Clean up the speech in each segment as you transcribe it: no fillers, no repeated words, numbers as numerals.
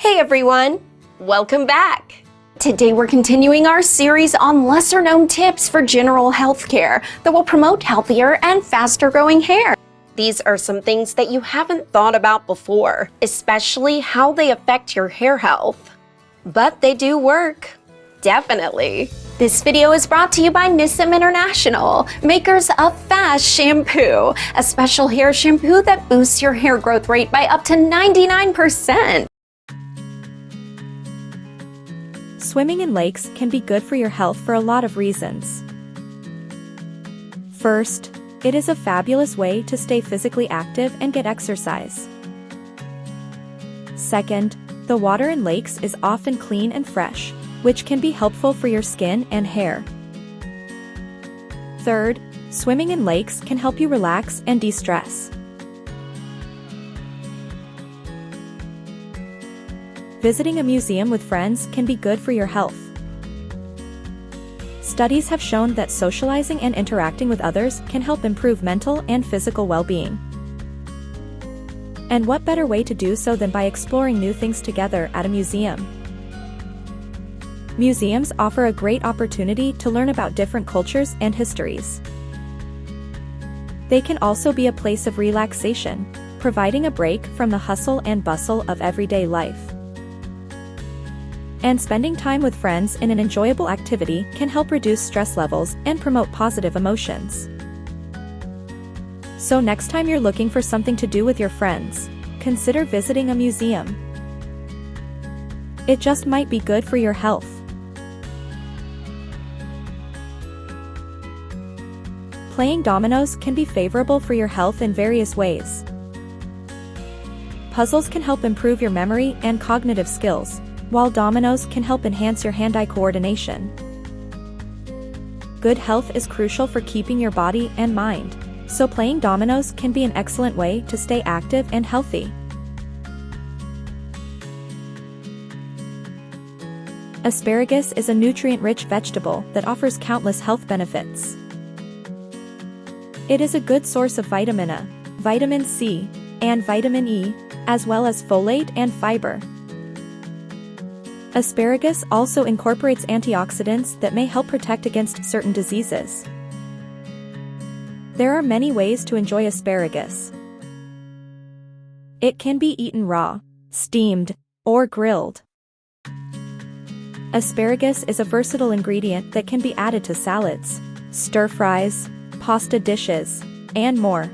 Hey everyone, welcome back. Today we're continuing our series on lesser-known tips for general health care that will promote healthier and faster-growing hair. These are some things that you haven't thought about before, especially how they affect your hair health. But they do work. Definitely. This video is brought to you by Nissim International, makers of F.A.S.T shampoo, a special hair shampoo that boosts your hair growth rate by up to 99%. Swimming in lakes can be good for your health for a lot of reasons. First, it is a fabulous way to stay physically active and get exercise. Second, the water in lakes is often clean and fresh, which can be helpful for your skin and hair. Third, swimming in lakes can help you relax and de-stress. Visiting a museum with friends can be good for your health. Studies have shown that socializing and interacting with others can help improve mental and physical well-being. And what better way to do so than by exploring new things together at a museum? Museums offer a great opportunity to learn about different cultures and histories. They can also be a place of relaxation, providing a break from the hustle and bustle of everyday life. And spending time with friends in an enjoyable activity can help reduce stress levels and promote positive emotions. So next time you're looking for something to do with your friends, consider visiting a museum. It just might be good for your health. Playing dominoes can be favorable for your health in various ways. Puzzles can help improve your memory and cognitive skills, while dominoes can help enhance your hand-eye coordination. Good health is crucial for keeping your body and mind, so playing dominoes can be an excellent way to stay active and healthy. Asparagus is a nutrient-rich vegetable that offers countless health benefits. It is a good source of vitamin A, vitamin C, and vitamin E, as well as folate and fiber. Asparagus also incorporates antioxidants that may help protect against certain diseases. There are many ways to enjoy asparagus. It can be eaten raw, steamed, or grilled. Asparagus is a versatile ingredient that can be added to salads, stir-fries, pasta dishes, and more.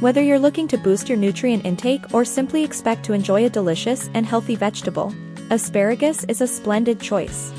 Whether you're looking to boost your nutrient intake or simply expect to enjoy a delicious and healthy vegetable, asparagus is a splendid choice.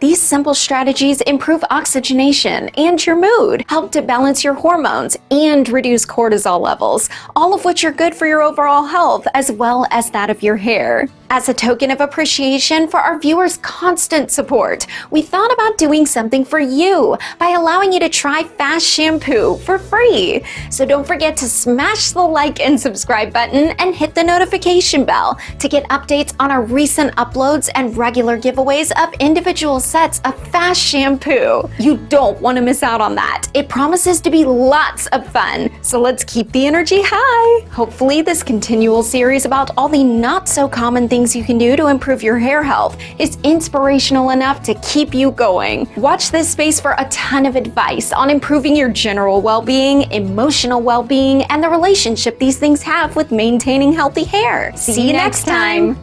These simple strategies improve oxygenation and your mood, help to balance your hormones, and reduce cortisol levels, all of which are good for your overall health as well as that of your hair. As a token of appreciation for our viewers' constant support, we thought about doing something for you by allowing you to try F.A.S.T shampoo for free. So don't forget to smash the like and subscribe button and hit the notification bell to get updates on our recent uploads and regular giveaways of individual sets of F.A.S.T shampoo. You don't want to miss out on that. It promises to be lots of fun. So let's keep the energy high. Hopefully this continual series about all the not so common things you can do to improve your hair health is inspirational enough to keep you going. Watch this space for a ton of advice on improving your general well-being, emotional well-being, and the relationship these things have with maintaining healthy hair. See you next time.